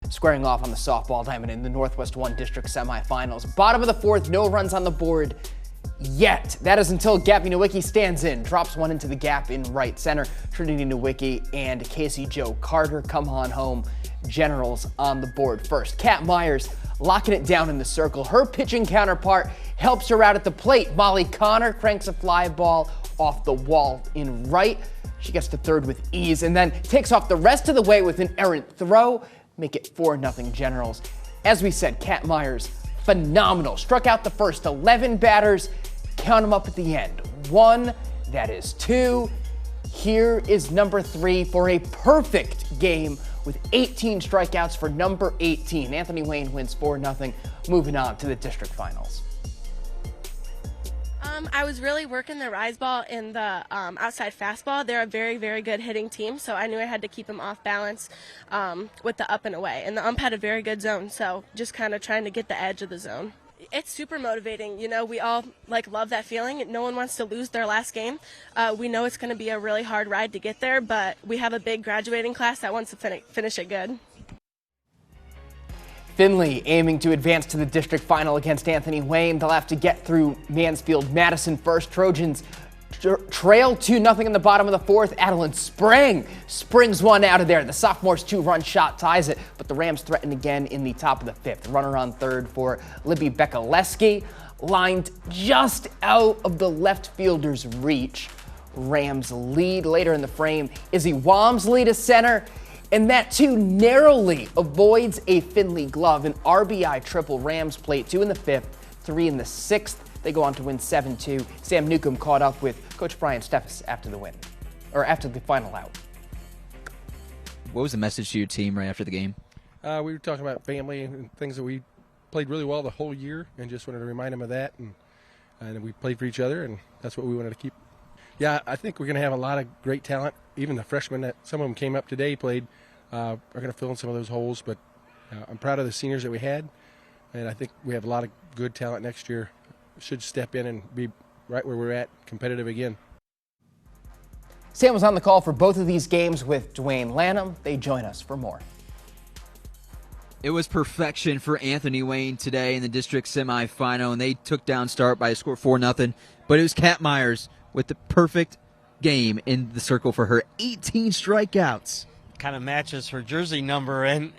squaring off on the softball diamond in the Northwest 1 District semifinals. Bottom of the fourth, no runs on the board yet. That is until Gappy Nowicki stands in, drops one into the gap in right center. Trinity Nowicki and Casey Joe Carter come on home. Generals on the board first. Kat Meyers locking it down in the circle. Her pitching counterpart helps her out at the plate. Molly Connor cranks a fly ball off the wall in right. She gets to third with ease and then takes off the rest of the way with an errant throw. Make it 4-0 Generals. As we said, Kat Meyers, phenomenal. Struck out the first 11 batters. Count them up at the end. 1, that is 2. Here is number 3 for a perfect game with 18 strikeouts for number 18. Anthony Wayne wins 4-0, moving on to the district finals. I was really working the rise ball and the outside fastball. They're a very, very good hitting team, so I knew I had to keep them off balance with the up and away. And the ump had a very good zone, so just kind of trying to get the edge of the zone. It's super motivating. You know, we all love that feeling. No one wants to lose their last game. We know it's going to be a really hard ride to get there, but we have a big graduating class that wants to finish it good. Findlay aiming to advance to the district final against Anthony Wayne. They'll have to get through Mansfield Madison first. Trojans trail 2-0 in the bottom of the fourth. Adeline springs one out of there. The sophomore's 2-run shot ties it, but the Rams threaten again in the top of the fifth. Runner on third for Libby Bekaleski, lined just out of the left fielder's reach. Rams lead later in the frame. Izzy Walmsley to center, and that too narrowly avoids a Findlay glove. An RBI triple. Rams plate 2 in the fifth, 3 in the sixth. They go on to win 7-2. Sam Newcomb caught up with Coach Brian Steffes after the win, or after the final out. What was the message to your team right after the game? We were talking about family and things that we played really well the whole year, and just wanted to remind them of that. And we played for each other, and that's what we wanted to keep. Yeah, I think we're going to have a lot of great talent. Even the freshmen that some of them came up today played are going to fill in some of those holes. But I'm proud of the seniors that we had, and I think we have a lot of good talent next year. Should step in and be right where we're at, competitive again. Sam was on the call for both of these games with Dwayne Lanham. They join us for more. It was perfection for Anthony Wayne today in the district semifinal, and they took down Start by a score 4-0. But it was Kat Meyers with the perfect game in the circle for her 18 strikeouts. Kind of matches her jersey number, and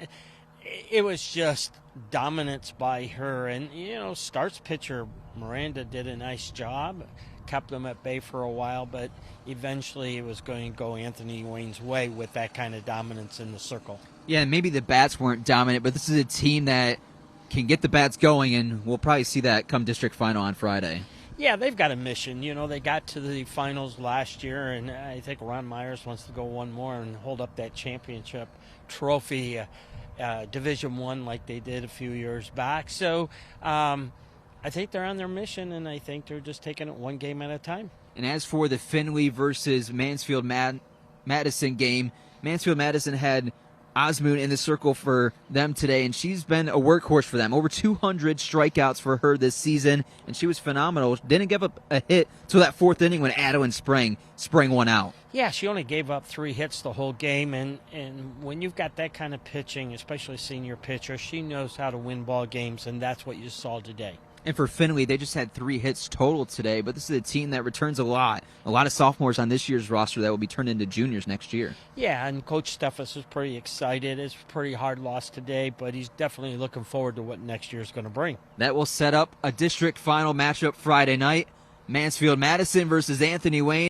it was just dominance by her. And, you know, Start's pitcher Miranda did a nice job, kept them at bay for a while, but eventually it was going to go Anthony Wayne's way with that kind of dominance in the circle. Yeah, maybe the bats weren't dominant, but this is a team that can get the bats going, and we'll probably see that come district final on Friday. Yeah, they've got a mission. You know, they got to the finals last year, and I think Ron Meyers wants to go one more and hold up that championship trophy, Division I, like they did a few years back. So I think they're on their mission, and I think they're just taking it one game at a time. And as for the Findlay versus Mansfield Madison game, Mansfield Madison had Osmoon in the circle for them today, and she's been a workhorse for them. Over 200 strikeouts for her this season, and she was phenomenal. Didn't give up a hit till that fourth inning when Adeline sprang one out. Yeah, she only gave up 3 hits the whole game, and when you've got that kind of pitching, especially senior pitcher, she knows how to win ball games, and that's what you saw today. And for Findlay, they just had 3 hits total today, but this is a team that returns a lot. A lot of sophomores on this year's roster that will be turned into juniors next year. Yeah, and Coach Steffes is pretty excited. It's a pretty hard loss today, but he's definitely looking forward to what next year is going to bring. That will set up a district final matchup Friday night. Mansfield Madison versus Anthony Wayne.